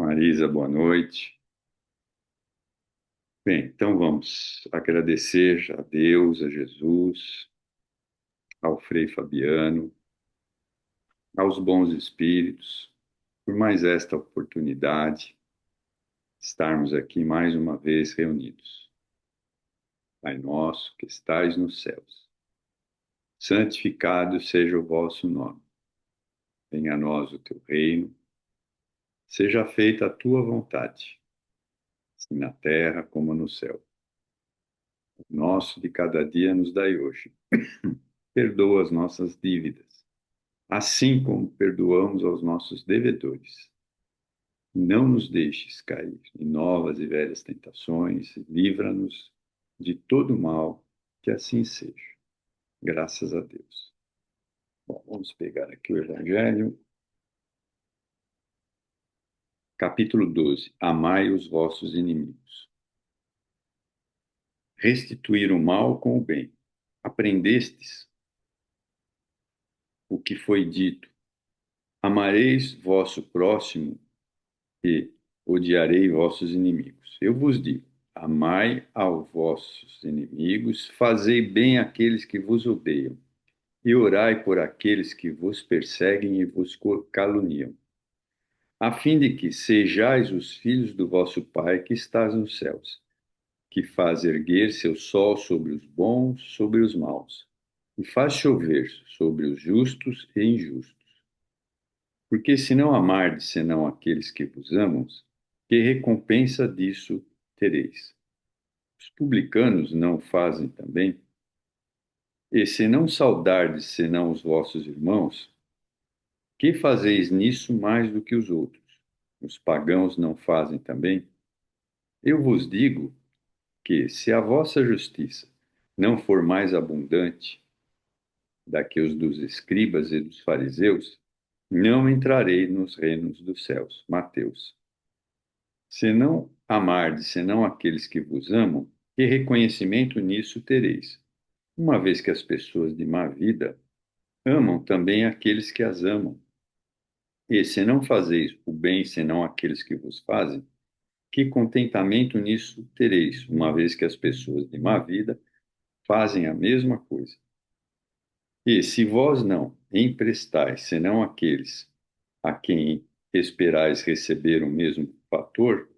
Marisa, boa noite. Bem, então vamos agradecer a Deus, a Jesus, ao Frei Fabiano, aos bons espíritos, por mais esta oportunidade de estarmos aqui mais uma vez reunidos. Pai nosso que estais nos céus, santificado seja o vosso nome. Venha a nós o teu reino, seja feita a tua vontade, assim na terra como no céu. O nosso de cada dia nos dai hoje. Perdoa as nossas dívidas, assim como perdoamos aos nossos devedores. Não nos deixes cair em novas e velhas tentações, livra-nos de todo mal, que assim seja. Graças a Deus. Bom, vamos pegar aqui o Evangelho, capítulo 12. Amai os vossos inimigos. Restituir o mal com o bem. Aprendestes o que foi dito. Amareis vosso próximo e odiarei vossos inimigos. Eu vos digo: amai aos vossos inimigos, fazei bem àqueles que vos odeiam, e orai por aqueles que vos perseguem e vos caluniam, a fim de que sejais os filhos do vosso Pai que estás nos céus, que faz erguer seu sol sobre os bons, sobre os maus, e faz chover sobre os justos e injustos. Porque se não amardes senão aqueles que vos amam, que recompensa disso tereis? Os publicanos não fazem também? E se não saudardes senão os vossos irmãos, que fazeis nisso mais do que os outros? Os pagãos não fazem também? Eu vos digo que, se a vossa justiça não for mais abundante da que os dos escribas e dos fariseus, não entrarei nos reinos dos céus. Mateus. Se não amardes senão aqueles que vos amam, que reconhecimento nisso tereis? Uma vez que as pessoas de má vida amam também aqueles que as amam. E se não fazeis o bem senão aqueles que vos fazem, que contentamento nisso tereis, uma vez que as pessoas de má vida fazem a mesma coisa? E se vós não emprestais senão aqueles a quem esperais receber o mesmo fator,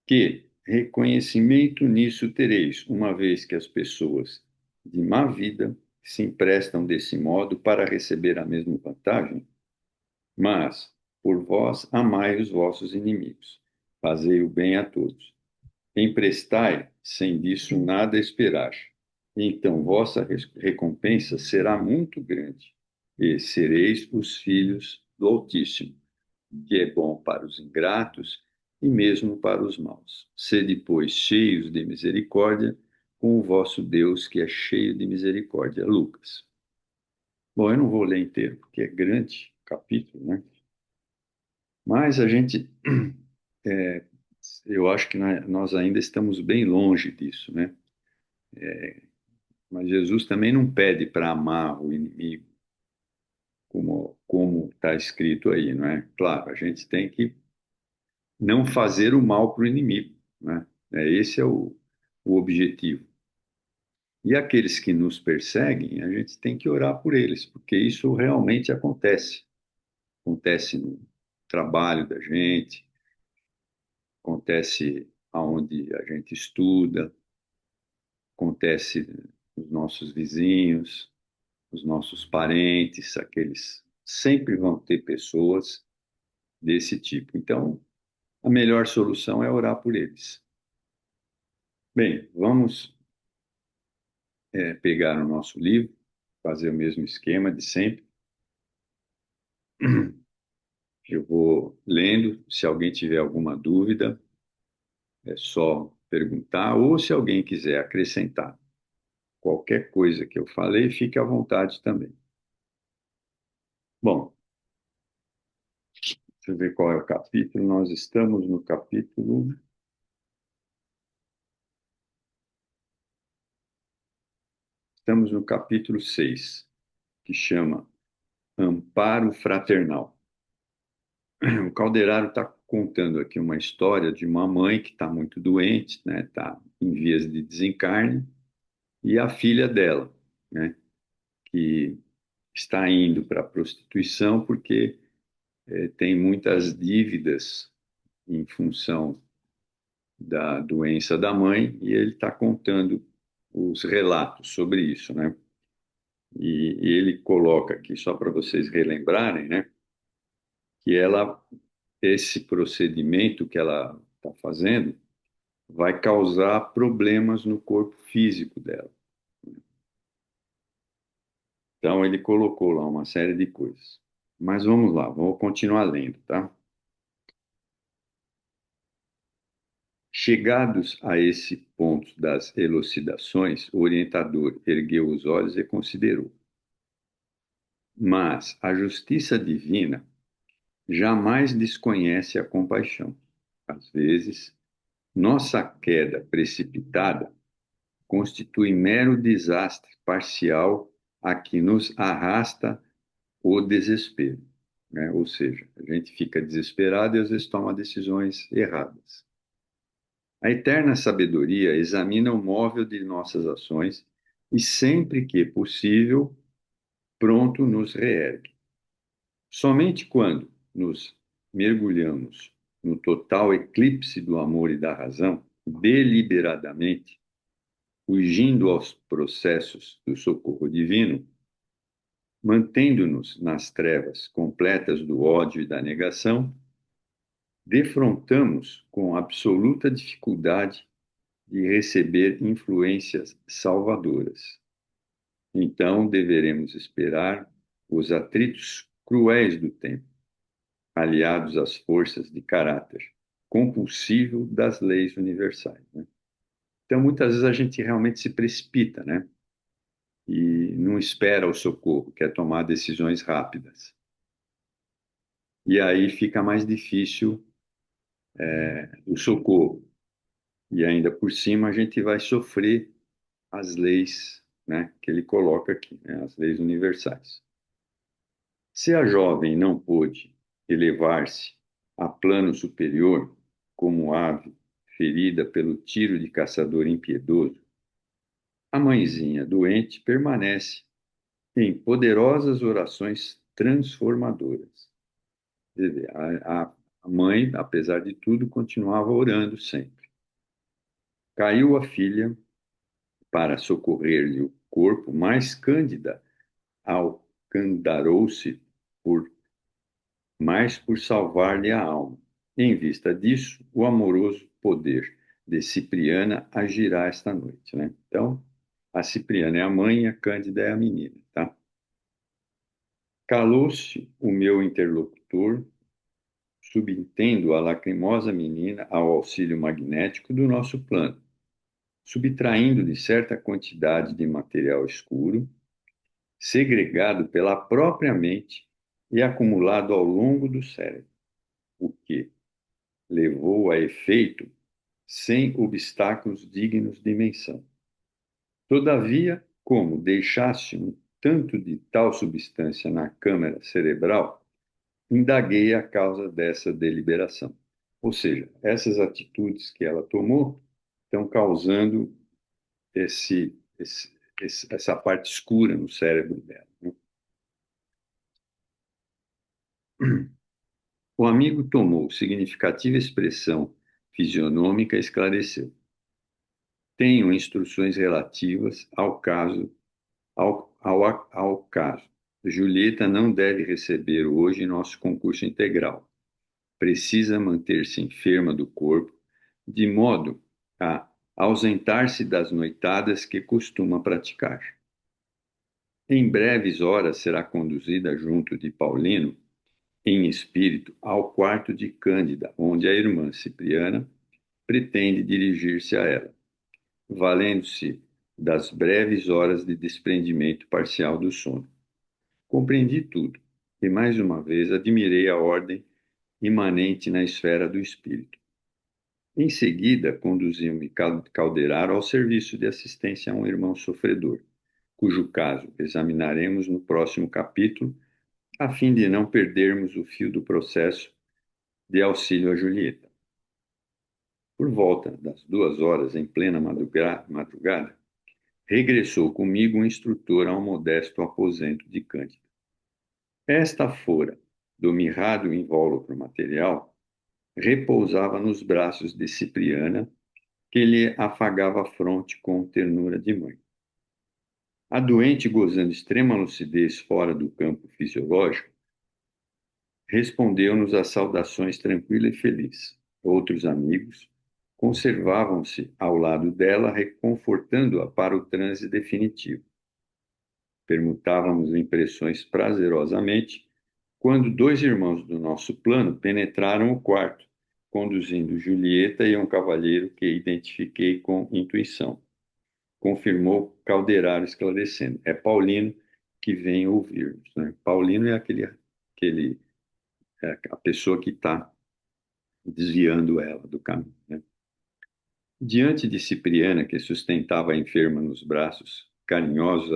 que reconhecimento nisso tereis, uma vez que as pessoas de má vida se emprestam desse modo para receber a mesma vantagem? Mas, por vós, amai os vossos inimigos, fazei o bem a todos. Emprestai, sem disso nada esperar. Então vossa recompensa será muito grande, e sereis os filhos do Altíssimo, que é bom para os ingratos e mesmo para os maus. Sede, pois, cheios de misericórdia, com o vosso Deus, que é cheio de misericórdia. Lucas. Bom, eu não vou ler inteiro, porque é grande o capítulo, né? Mas a gente, é, eu acho que nós ainda estamos bem longe disso, né? Mas Jesus também não pede para amar o inimigo, como está escrito aí, não é? Claro, a gente tem que não fazer o mal para o inimigo, né? Esse é o objetivo. E aqueles que nos perseguem, a gente tem que orar por eles, porque isso realmente acontece. Acontece no trabalho da gente, acontece aonde a gente estuda, acontece nos nossos vizinhos, os nossos parentes, aqueles sempre vão ter pessoas desse tipo. Então, a melhor solução é orar por eles. Bem, vamos pegar o nosso livro, fazer o mesmo esquema de sempre. Eu vou lendo, se alguém tiver alguma dúvida, é só perguntar, ou se alguém quiser acrescentar qualquer coisa que eu falei, fique à vontade também. Bom, deixa eu ver qual é o capítulo. Nós estamos no capítulo 6, que chama Amparo Fraternal. O Calderaro está contando aqui uma história de uma mãe que está muito doente, né? Está em vias de desencarne, e a filha dela, né? Que está indo para a prostituição porque tem muitas dívidas em função da doença da mãe, e ele está contando os relatos sobre isso, né? E ele coloca aqui, só para vocês relembrarem, né? Que esse procedimento que ela está fazendo vai causar problemas no corpo físico dela. Então, ele colocou lá uma série de coisas. Mas vamos lá, vou continuar lendo, tá? Chegados a esse ponto das elucidações, o orientador ergueu os olhos e considerou. Mas a justiça divina jamais desconhece a compaixão. Às vezes, nossa queda precipitada constitui mero desastre parcial a que nos arrasta o desespero, né? Ou seja, a gente fica desesperado e às vezes toma decisões erradas. A eterna sabedoria examina o móvel de nossas ações e, sempre que possível, pronto nos reergue. Somente quando nos mergulhamos no total eclipse do amor e da razão, deliberadamente, fugindo aos processos do socorro divino, mantendo-nos nas trevas completas do ódio e da negação, defrontamos com absoluta dificuldade de receber influências salvadoras. Então deveremos esperar os atritos cruéis do tempo, aliados às forças de caráter compulsivo das leis universais, né? Então, muitas vezes a gente realmente se precipita, né? E não espera o socorro, quer tomar decisões rápidas. E aí fica mais difícil o socorro. E ainda por cima a gente vai sofrer as leis, né, que ele coloca aqui, né, as leis universais. Se a jovem não pôde elevar-se a plano superior, como ave ferida pelo tiro de caçador impiedoso, a mãezinha doente permanece em poderosas orações transformadoras. Quer dizer, a mãe, apesar de tudo, continuava orando sempre. Caiu a filha para socorrer-lhe o corpo, mais cândida alcandarou-se por mais por salvar-lhe a alma. Em vista disso, o amoroso poder de Cipriana agirá esta noite, né? Então, a Cipriana é a mãe e a Cândida é a menina, tá? Calou-se o meu interlocutor, subentendo a lacrimosa menina ao auxílio magnético do nosso plano, subtraindo-lhe certa quantidade de material escuro, segregado pela própria mente e acumulado ao longo do cérebro, o que levou a efeito sem obstáculos dignos de menção. Todavia, como deixasse um tanto de tal substância na câmara cerebral, indaguei a causa dessa deliberação. Ou seja, essas atitudes que ela tomou estão causando essa parte escura no cérebro dela, né? O amigo tomou significativa expressão fisionômica e esclareceu. Tenho instruções relativas ao caso, ao caso. Julieta não deve receber hoje nosso concurso integral. Precisa manter-se enferma do corpo, de modo a ausentar-se das noitadas que costuma praticar. Em breves horas será conduzida junto de Paulino, em espírito, ao quarto de Cândida, onde a irmã Cipriana pretende dirigir-se a ela, valendo-se das breves horas de desprendimento parcial do sono. Compreendi tudo e, mais uma vez, admirei a ordem imanente na esfera do espírito. Em seguida, conduziu-me Calderaro ao serviço de assistência a um irmão sofredor, cujo caso examinaremos no próximo capítulo, a fim de não perdermos o fio do processo de auxílio a Julieta. Por volta das 2 horas, em plena madrugada, regressou comigo um instrutor ao modesto aposento de Cândida. Esta fora, do mirrado invólucro material, repousava nos braços de Cipriana, que lhe afagava a fronte com ternura de mãe. A doente, gozando extrema lucidez fora do campo fisiológico, respondeu-nos às saudações tranquila e feliz. Outros amigos conservavam-se ao lado dela, reconfortando-a para o transe definitivo. Permutávamos impressões prazerosamente quando 2 irmãos do nosso plano penetraram o quarto, conduzindo Julieta e um cavalheiro que identifiquei com intuição. Confirmou Calderaro esclarecendo. É Paulino que vem ouvir-nos, né? Paulino é a pessoa que está desviando ela do caminho, né? Diante de Cipriana, que sustentava a enferma nos braços carinhosos,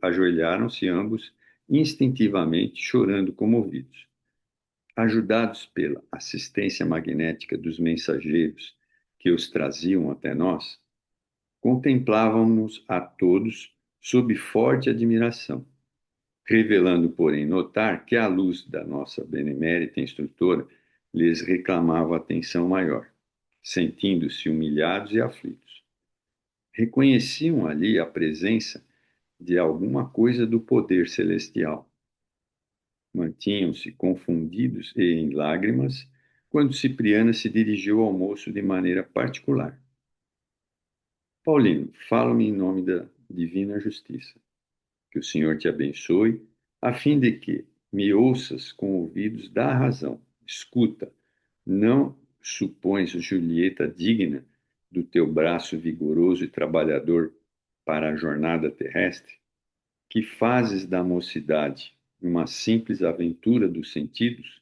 ajoelharam-se ambos instintivamente, chorando comovidos. Ajudados pela assistência magnética dos mensageiros que os traziam até nós, contemplávamos a todos sob forte admiração, revelando, porém, notar que a luz da nossa benemérita instrutora lhes reclamava atenção maior, sentindo-se humilhados e aflitos. Reconheciam ali a presença de alguma coisa do poder celestial. Mantinham-se confundidos e em lágrimas quando Cipriana se dirigiu ao moço de maneira particular. Paulino, fala-me em nome da divina justiça. Que o Senhor te abençoe, a fim de que me ouças com ouvidos da razão. Escuta, não supões Julieta digna do teu braço vigoroso e trabalhador para a jornada terrestre? Que fazes da mocidade uma simples aventura dos sentidos?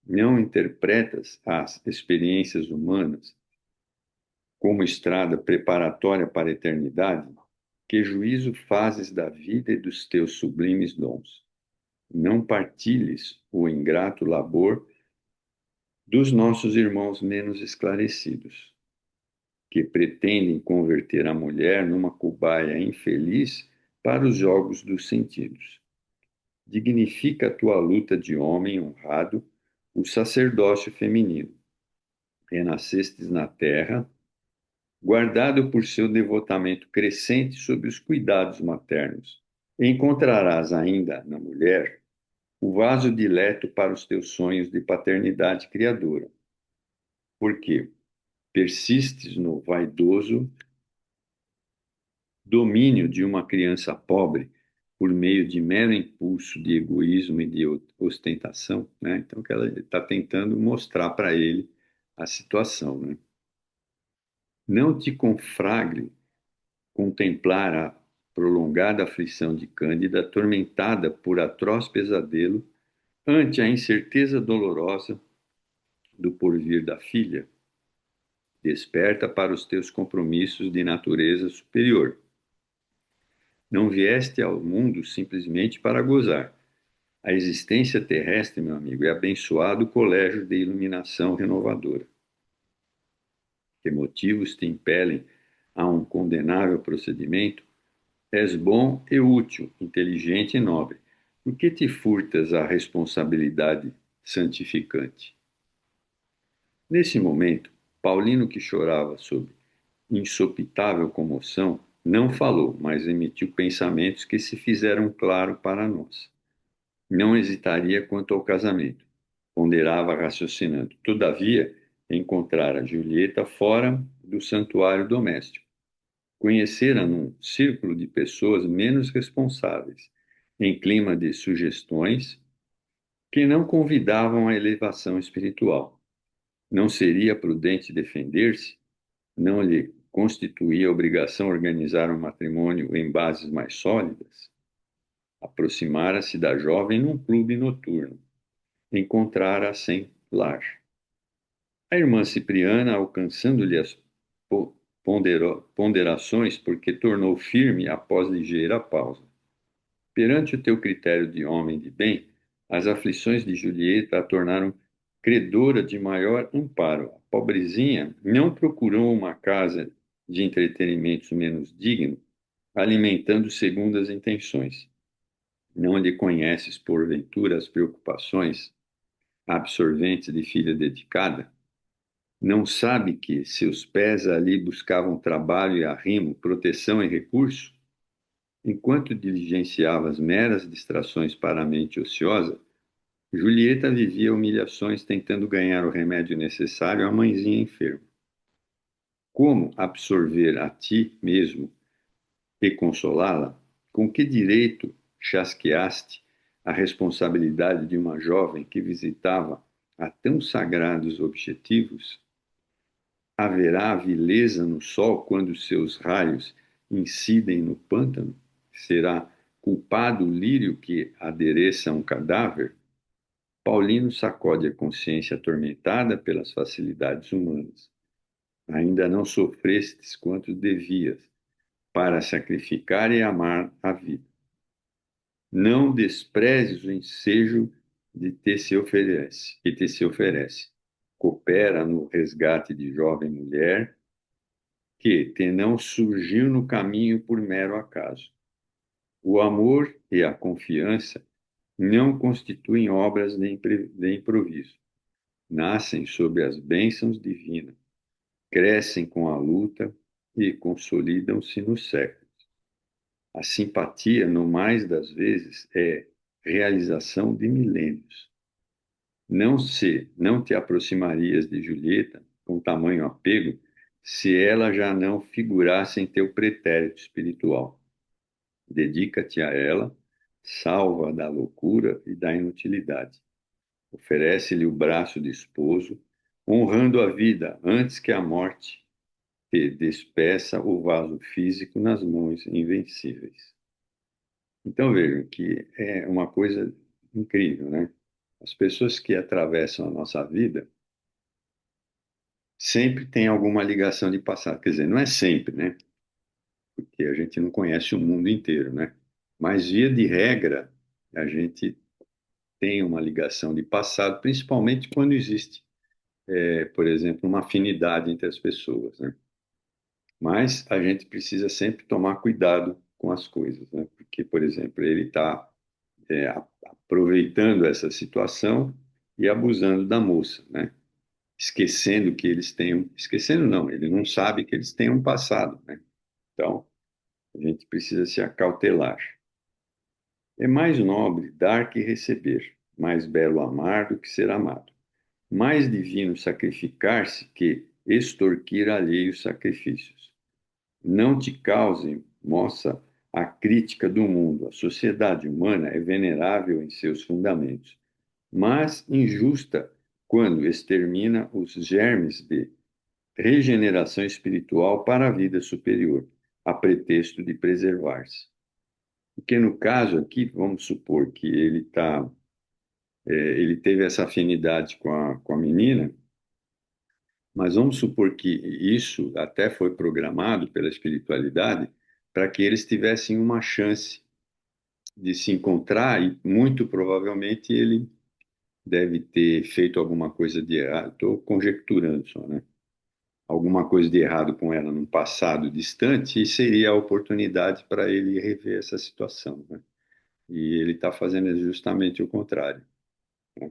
Não interpretas as experiências humanas como estrada preparatória para a eternidade? Que juízo fazes da vida e dos teus sublimes dons? Não partilhes o ingrato labor dos nossos irmãos menos esclarecidos, que pretendem converter a mulher numa cobaia infeliz para os jogos dos sentidos. Dignifica a tua luta de homem honrado, o sacerdócio feminino. Renascestes na terra, guardado por seu devotamento crescente sob os cuidados maternos. Encontrarás ainda na mulher o vaso dileto para os teus sonhos de paternidade criadora, porque persistes no vaidoso domínio de uma criança pobre por meio de mero impulso de egoísmo e de ostentação, né? Então, que ela está tentando mostrar para ele a situação, né? Não te confragre contemplar a prolongada aflição de Cândida, atormentada por atroz pesadelo, ante a incerteza dolorosa do porvir da filha. Desperta para os teus compromissos de natureza superior. Não vieste ao mundo simplesmente para gozar. A existência terrestre, meu amigo, é abençoado colégio de iluminação renovadora. Que motivos te impelem a um condenável procedimento? És bom e útil, inteligente e nobre. Por que te furtas a responsabilidade santificante? Nesse momento, Paulino, que chorava sob insopitável comoção, não falou, mas emitiu pensamentos que se fizeram claro para nós. Não hesitaria quanto ao casamento, ponderava raciocinando. Todavia, encontrara Julieta fora do santuário doméstico. Conhecera num círculo de pessoas menos responsáveis, em clima de sugestões que não convidavam à elevação espiritual. Não seria prudente defender-se? Não lhe constituía obrigação organizar um matrimônio em bases mais sólidas? Aproximara-se da jovem num clube noturno. Encontrara-a sem lar. A irmã Cipriana, alcançando-lhe as ponderações, porque tornou firme após ligeira pausa. Perante o teu critério de homem de bem, as aflições de Julieta a tornaram credora de maior amparo. A pobrezinha não procurou uma casa de entretenimentos menos digno, alimentando segundas intenções. Não lhe conheces, porventura, as preocupações absorventes de filha dedicada? Não sabe que seus pés ali buscavam trabalho e arrimo, proteção e recurso? Enquanto diligenciava as meras distrações para a mente ociosa, Julieta vivia humilhações tentando ganhar o remédio necessário à mãezinha enferma. Como absorver a ti mesmo e consolá-la? Com que direito chasqueaste a responsabilidade de uma jovem que visitava a tão sagrados objetivos? Haverá vileza no sol quando seus raios incidem no pântano? Será culpado o lírio que adereça um cadáver? Paulino sacode a consciência atormentada pelas facilidades humanas. Ainda não sofrestes quanto devias para sacrificar e amar a vida. Não desprezes o ensejo que te se oferece. Coopera no resgate de jovem mulher que te não surgiu no caminho por mero acaso. O amor e a confiança não constituem obras de improviso. Nascem sob as bênçãos divinas, crescem com a luta e consolidam-se no século. A simpatia, no mais das vezes, é realização de milênios. Não te aproximarias de Julieta com tamanho apego se ela já não figurasse em teu pretérito espiritual. Dedica-te a ela, salva-a da loucura e da inutilidade. Oferece-lhe o braço de esposo, honrando a vida antes que a morte te despeça o vaso físico nas mãos invencíveis. Então vejam que é uma coisa incrível, né? As pessoas que atravessam a nossa vida sempre têm alguma ligação de passado. Quer dizer, não é sempre, né? Porque a gente não conhece o mundo inteiro, né? Mas, via de regra, a gente tem uma ligação de passado, principalmente quando existe, por exemplo, uma afinidade entre as pessoas, né? Mas a gente precisa sempre tomar cuidado com as coisas, né? Porque, por exemplo, ele está aproveitando essa situação e abusando da moça, né? Esquecendo que eles têm, esquecendo não, ele não sabe que eles têm um passado, né? Então, a gente precisa se acautelar. É mais nobre dar que receber, mais belo amar do que ser amado. Mais divino sacrificar-se que extorquir alheios sacrifícios. Não te causem, moça, a crítica do mundo. A sociedade humana é venerável em seus fundamentos, mas injusta quando extermina os germes de regeneração espiritual para a vida superior, a pretexto de preservar-se. Porque no caso aqui, vamos supor que ele teve essa afinidade com a menina, mas vamos supor que isso até foi programado pela espiritualidade para que eles tivessem uma chance de se encontrar e muito provavelmente ele deve ter feito alguma coisa de errado. Estou conjecturando só, né? Alguma coisa de errado com ela num passado distante e seria a oportunidade para ele rever essa situação, né? E ele está fazendo justamente o contrário, né?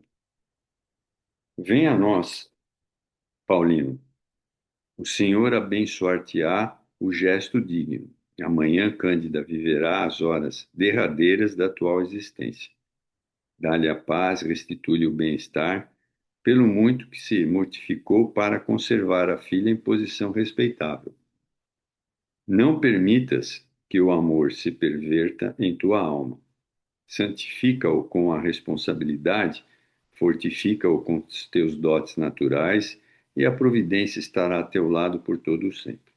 Venha a nós, Paulino, o Senhor abençoar-te-á o gesto digno. Amanhã, Cândida viverá as horas derradeiras da atual existência. Dá-lhe a paz, restitui-lhe o bem-estar, pelo muito que se mortificou para conservar a filha em posição respeitável. Não permitas que o amor se perverta em tua alma. Santifica-o com a responsabilidade, fortifica-o com os teus dotes naturais, e a providência estará a teu lado por todo o sempre.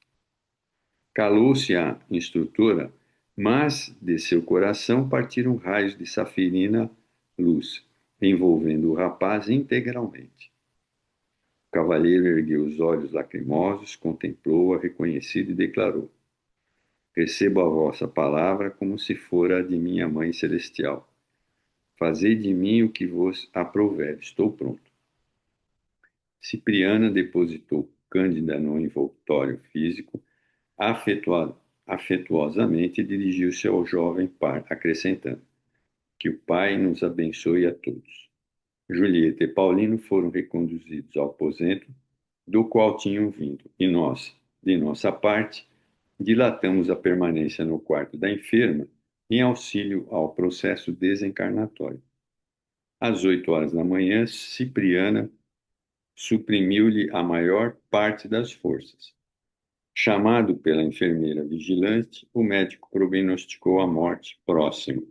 Calou-se a instrutora, mas de seu coração partiram raios de safirina luz, envolvendo o rapaz integralmente. O cavalheiro ergueu os olhos lacrimosos, contemplou-a reconhecido e declarou: Recebo a vossa palavra como se fora a de minha mãe celestial. Fazei de mim o que vos aprouver. Estou pronto. Cipriana depositou Cândida no envoltório físico, afetuosamente dirigiu-se ao jovem par, acrescentando: Que o Pai nos abençoe a todos. Julieta e Paulino foram reconduzidos ao aposento do qual tinham vindo, e nós, de nossa parte, dilatamos a permanência no quarto da enferma em auxílio ao processo desencarnatório. Às 8 horas da manhã, Cipriana suprimiu-lhe a maior parte das forças. Chamado pela enfermeira vigilante, o médico prognosticou a morte próxima.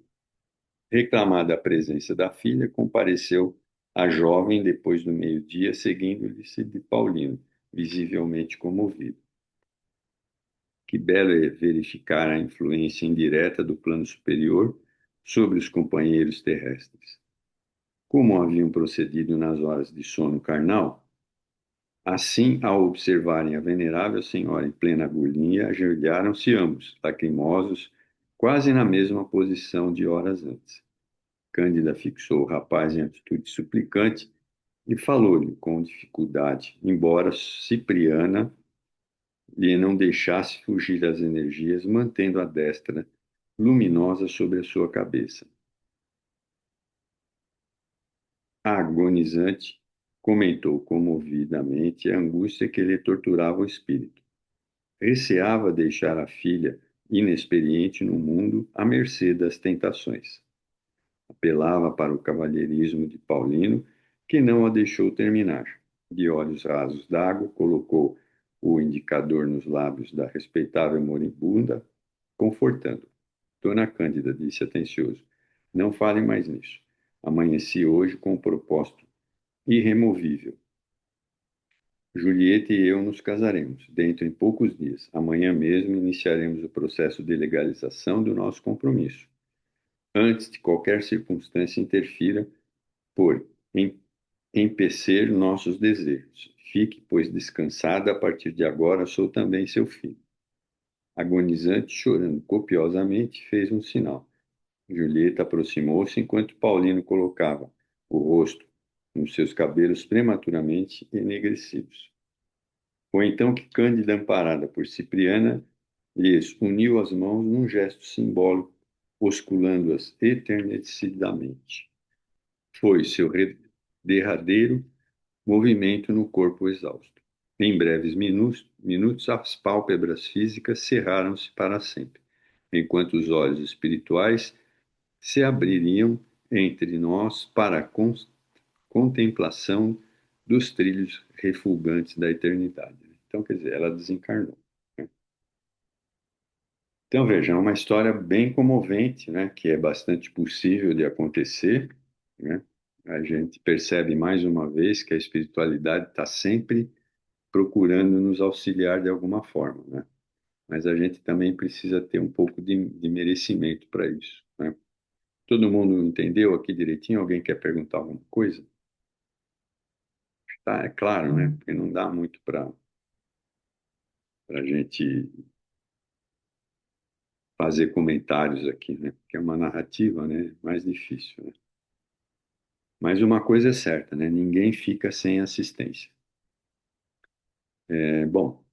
Reclamada a presença da filha, compareceu a jovem depois do meio-dia, seguindo-lhe-se de Paulino, visivelmente comovido. Que belo é verificar a influência indireta do plano superior sobre os companheiros terrestres. Como haviam procedido nas horas de sono carnal, assim, ao observarem a venerável senhora em plena agonia, ajoelharam-se ambos, lacrimosos, quase na mesma posição de horas antes. Cândida fixou o rapaz em atitude suplicante e falou-lhe com dificuldade, embora Cipriana lhe não deixasse fugir as energias, mantendo a destra luminosa sobre a sua cabeça. A agonizante comentou comovidamente a angústia que lhe torturava o espírito. Receava deixar a filha inexperiente no mundo à mercê das tentações. Apelava para o cavalheirismo de Paulino, que não a deixou terminar. De olhos rasos d'água, colocou o indicador nos lábios da respeitável moribunda, confortando. Dona Cândida, disse atencioso, não fale mais nisso. Amanheci hoje com um propósito irremovível. Julieta e eu nos casaremos, dentro em poucos dias. Amanhã mesmo iniciaremos o processo de legalização do nosso compromisso. Antes de qualquer circunstância interfira por empecer nossos desejos. Fique, pois, descansada, a partir de agora sou também seu filho. Agonizante, chorando copiosamente, fez um sinal. Julieta aproximou-se enquanto Paulino colocava o rosto nos seus cabelos prematuramente enegrecidos. Foi então que Cândida, amparada por Cipriana, lhes uniu as mãos num gesto simbólico, osculando-as eternicidamente. Foi seu derradeiro movimento no corpo exausto. Em breves minutos, as pálpebras físicas cerraram-se para sempre, enquanto os olhos espirituais se abririam entre nós para a contemplação dos trilhos refulgantes da eternidade. Então, quer dizer, ela desencarnou. Né? Então, vejam, é uma história bem comovente, né, que é bastante possível de acontecer, né? A gente percebe mais uma vez que a espiritualidade está sempre procurando nos auxiliar de alguma forma, né? Mas a gente também precisa ter um pouco de merecimento para isso, né? Todo mundo entendeu aqui direitinho? Alguém quer perguntar alguma coisa? Tá, é claro, né? Porque não dá muito para a gente fazer comentários aqui, né? Porque é uma narrativa, né? Mais difícil, né? Mas uma coisa é certa, né? Ninguém fica sem assistência. Bom,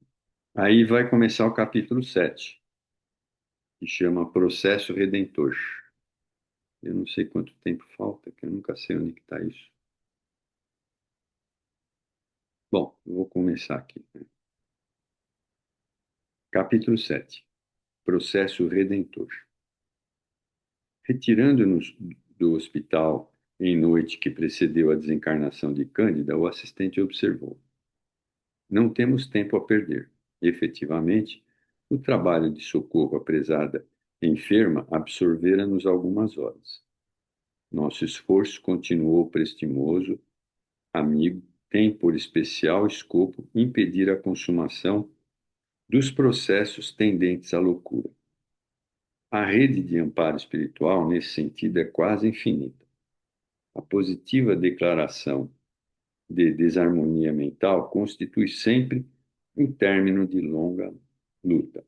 aí vai começar o capítulo 7, que chama Processo Redentor. Eu não sei quanto tempo falta, que eu nunca sei onde que está isso. Bom, eu vou começar aqui, né? Capítulo 7, Processo Redentor. Retirando-nos do hospital em noite que precedeu a desencarnação de Cândida, o assistente observou: Não temos tempo a perder. Efetivamente, o trabalho de socorro à prezada enferma absorvera-nos algumas horas. Nosso esforço continuou prestimoso, amigo, tem por especial escopo impedir a consumação dos processos tendentes à loucura. A rede de amparo espiritual, nesse sentido, é quase infinita. A positiva declaração de desarmonia mental constitui sempre um término de longa luta.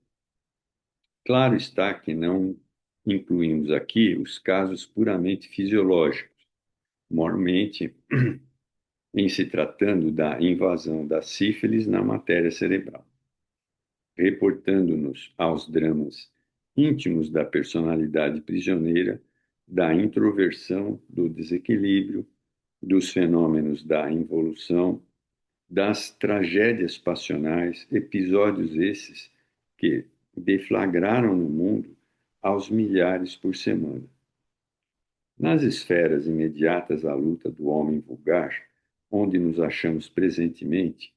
Claro está que não incluímos aqui os casos puramente fisiológicos, mormente em se tratando da invasão da sífilis na matéria cerebral, reportando-nos aos dramas íntimos da personalidade prisioneira, da introversão, do desequilíbrio, dos fenômenos da involução, das tragédias passionais, episódios esses que deflagraram no mundo aos milhares por semana. Nas esferas imediatas à luta do homem vulgar, onde nos achamos presentemente,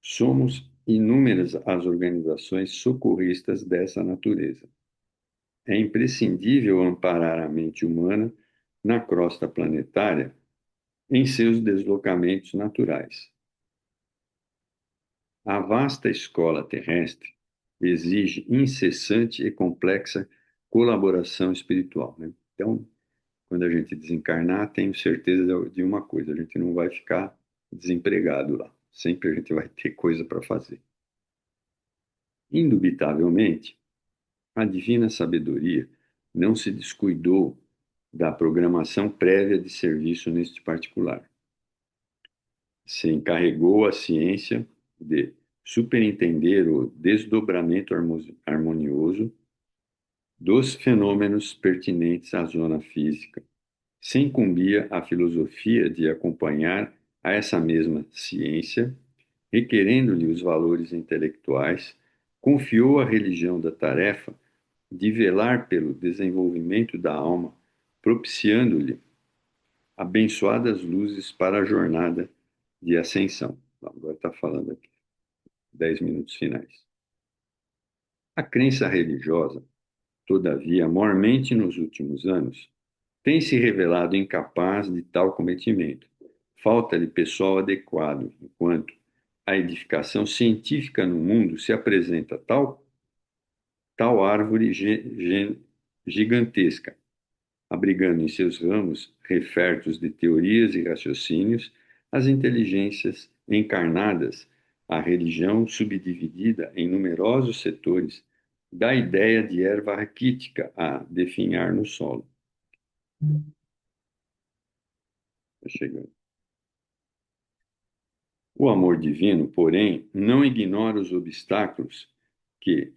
somos inúmeras as organizações socorristas dessa natureza. É imprescindível amparar a mente humana na crosta planetária em seus deslocamentos naturais. A vasta escola terrestre exige incessante e complexa colaboração espiritual, né? Então, quando a gente desencarnar, tenho certeza de uma coisa: a gente não vai ficar desempregado lá. Sempre a gente vai ter coisa para fazer. Indubitavelmente, a divina sabedoria não se descuidou da programação prévia de serviço neste particular. Se encarregou a ciência de superintender o desdobramento harmonioso dos fenômenos pertinentes à zona física. Se incumbia a filosofia de acompanhar a essa mesma ciência, requerendo-lhe os valores intelectuais, confiou à religião da tarefa de velar pelo desenvolvimento da alma, propiciando-lhe abençoadas luzes para a jornada de ascensão. Agora está falando aqui, 10 minutos finais. A crença religiosa, todavia, mormente nos últimos anos, tem se revelado incapaz de tal cometimento. Falta-lhe pessoal adequado, enquanto a edificação científica no mundo se apresenta tal árvore gigantesca, abrigando em seus ramos, refertos de teorias e raciocínios, as inteligências encarnadas, a religião subdividida em numerosos setores, da ideia de erva raquítica a definhar no solo. Está chegando. O amor divino, porém, não ignora os obstáculos que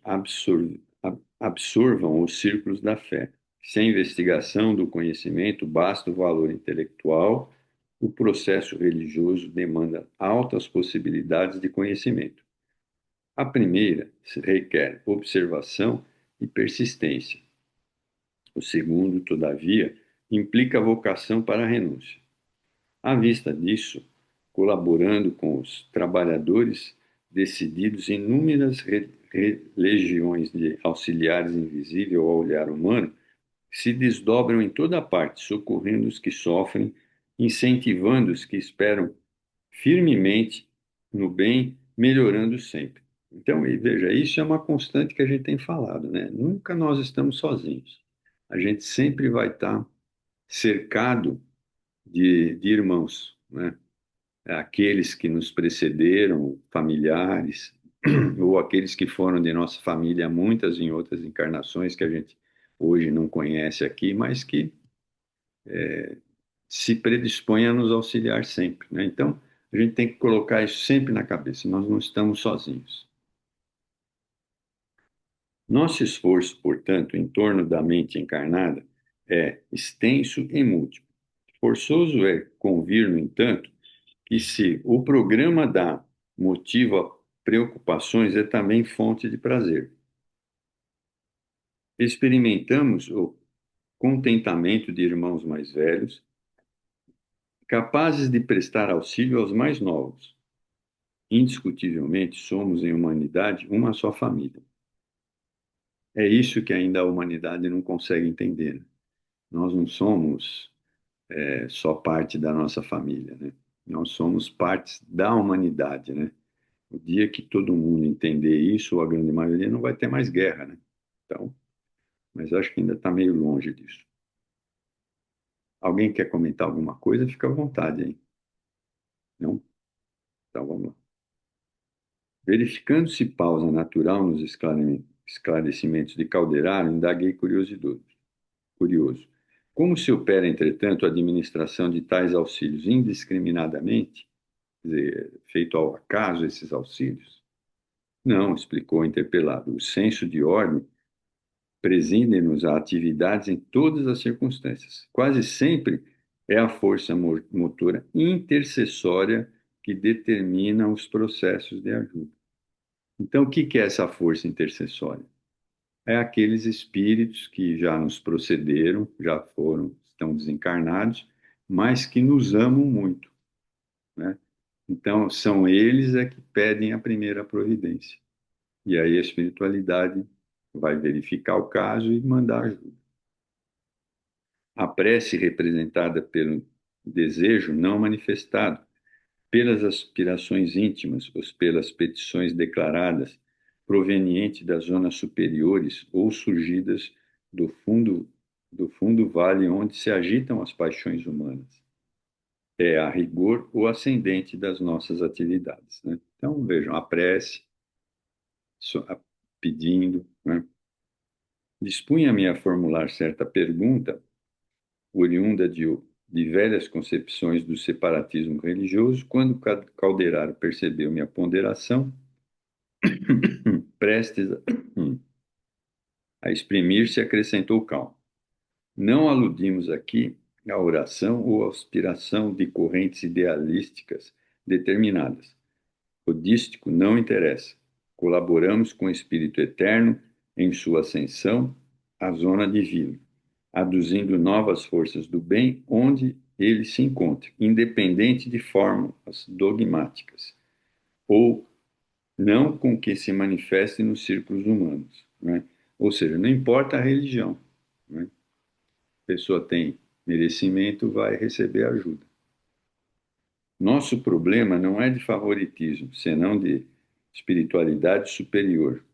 absorvam os círculos da fé. Sem investigação do conhecimento, basta o valor intelectual, o processo religioso demanda altas possibilidades de conhecimento. A primeira requer observação e persistência. O segundo, todavia, implica vocação para a renúncia. À vista disso, colaborando com os trabalhadores decididos em inúmeras legiões de auxiliares invisíveis ao olhar humano, se desdobram em toda parte, socorrendo os que sofrem, incentivando os que esperam firmemente no bem, melhorando sempre. Então, e veja, isso é uma constante que a gente tem falado, né? Nunca nós estamos sozinhos. A gente sempre vai estar cercado de irmãos, né? Aqueles que nos precederam, familiares, ou aqueles que foram de nossa família muitas em outras encarnações que a gente hoje não conhece aqui, mas que se predispõem a nos auxiliar sempre, né? Então, a gente tem que colocar isso sempre na cabeça, nós não estamos sozinhos. Nosso esforço, portanto, em torno da mente encarnada é extenso e múltiplo. Forçoso é convir, no entanto, que se o programa dá motivo a preocupações, é também fonte de prazer. Experimentamos o contentamento de irmãos mais velhos, capazes de prestar auxílio aos mais novos. Indiscutivelmente, somos em humanidade uma só família. É isso que ainda a humanidade não consegue entender, né? Nós não somos só parte da nossa família, né? Nós somos partes da humanidade, né? O dia que todo mundo entender isso, ou a grande maioria, não vai ter mais guerra, né? Então, mas acho que ainda está meio longe disso. Alguém quer comentar alguma coisa? Fica à vontade, hein? Não? Então vamos lá. Verificando-se pausa natural nos esclarecimentos de Calderaro, indaguei curioso. Como se opera, entretanto, a administração de tais auxílios indiscriminadamente, quer dizer, feito ao acaso esses auxílios? Não, explicou o interpelado. O senso de ordem preside-nos a atividades em todas as circunstâncias. Quase sempre é a força motora intercessória que determina os processos de ajuda. Então, o que é essa força intercessória? É aqueles espíritos que já nos procederam, já foram, estão desencarnados, mas que nos amam muito, né? Então, são eles é que pedem a primeira providência. E aí a espiritualidade vai verificar o caso e mandar ajuda. A prece representada pelo desejo não manifestado, pelas aspirações íntimas ou pelas petições declaradas, provenientes das zonas superiores ou surgidas do fundo vale onde se agitam as paixões humanas. É a rigor o ascendente das nossas atividades, né? Então, vejam, a prece, pedindo, né? Dispunha-me a formular certa pergunta, oriunda de velhas concepções do separatismo religioso, quando Calderaro percebeu minha ponderação, prestes a exprimir-se, acrescentou calmo. Não aludimos aqui à oração ou à aspiração de correntes idealísticas determinadas. O dístico não interessa. Colaboramos com o Espírito Eterno em sua ascensão à zona divina, aduzindo novas forças do bem onde ele se encontre, independente de formas dogmáticas, ou não com que se manifeste nos círculos humanos, né? Ou seja, não importa a religião, né? A pessoa tem merecimento, vai receber ajuda. Nosso problema não é de favoritismo, senão de espiritualidade superior,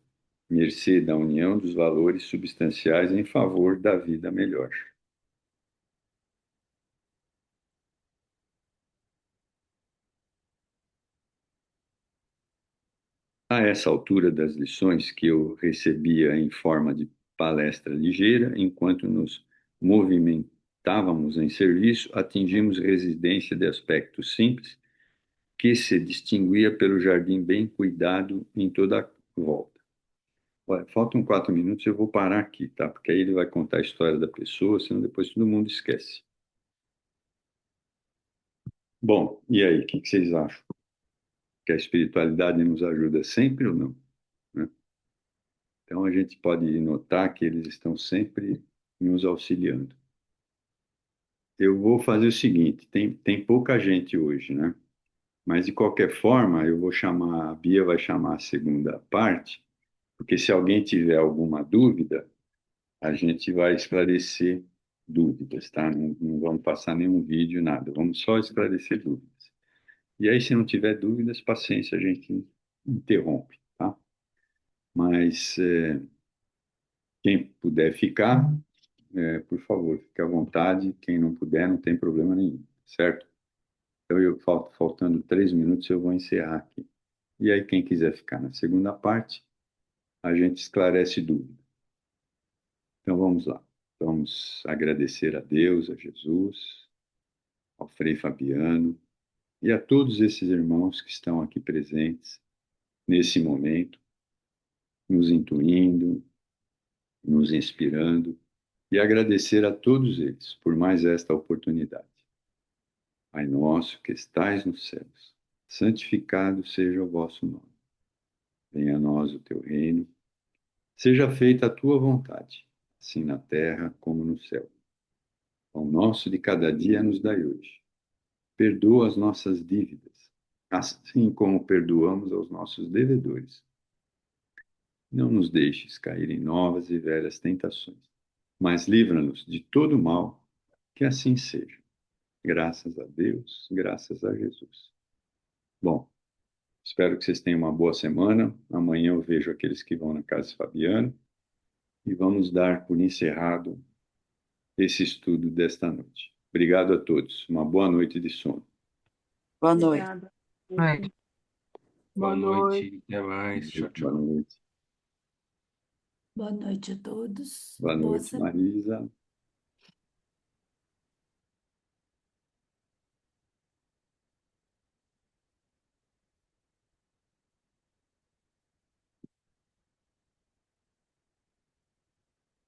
mercê da união dos valores substanciais em favor da vida melhor. A essa altura das lições que eu recebia em forma de palestra ligeira, enquanto nos movimentávamos em serviço, atingimos residência de aspecto simples, que se distinguia pelo jardim bem cuidado em toda a volta. Olha, faltam 4 minutos, eu vou parar aqui, tá? Porque aí ele vai contar a história da pessoa, senão depois todo mundo esquece. Bom, e aí, o que vocês acham? Que a espiritualidade nos ajuda sempre ou não, né? Então a gente pode notar que eles estão sempre nos auxiliando. Eu vou fazer o seguinte: tem pouca gente hoje, né? Mas de qualquer forma, eu vou chamar, a Bia vai chamar a segunda parte, porque se alguém tiver alguma dúvida, a gente vai esclarecer dúvidas, tá? Não vamos passar nenhum vídeo, nada, vamos só esclarecer dúvidas. E aí, se não tiver dúvidas, paciência, a gente interrompe, tá? Mas quem puder ficar, por favor, fique à vontade. Quem não puder, não tem problema nenhum, certo? Então, faltando 3 minutos, eu vou encerrar aqui. E aí, quem quiser ficar na segunda parte, a gente esclarece dúvida. Então, vamos lá. Vamos agradecer a Deus, a Jesus, ao Frei Fabiano e a todos esses irmãos que estão aqui presentes nesse momento, nos intuindo, nos inspirando, e agradecer a todos eles por mais esta oportunidade. Pai nosso que estais nos céus, santificado seja o vosso nome. Venha a nós o teu reino, seja feita a tua vontade, assim na terra como no céu. O nosso de cada dia nos dai hoje. Perdoa as nossas dívidas, assim como perdoamos aos nossos devedores. Não nos deixes cair em novas e velhas tentações, mas livra-nos de todo mal, que assim seja. Graças a Deus, graças a Jesus. Bom, espero que vocês tenham uma boa semana. Amanhã eu vejo aqueles que vão na casa de Fabiano e vamos dar por encerrado esse estudo desta noite. Obrigado a todos. Uma boa noite de sono. Boa noite. Obrigada. Noite. Boa noite. Até mais. Tchau, Boa tchau. noite. Boa noite a todos. Boa Boa noite, semana. Marisa.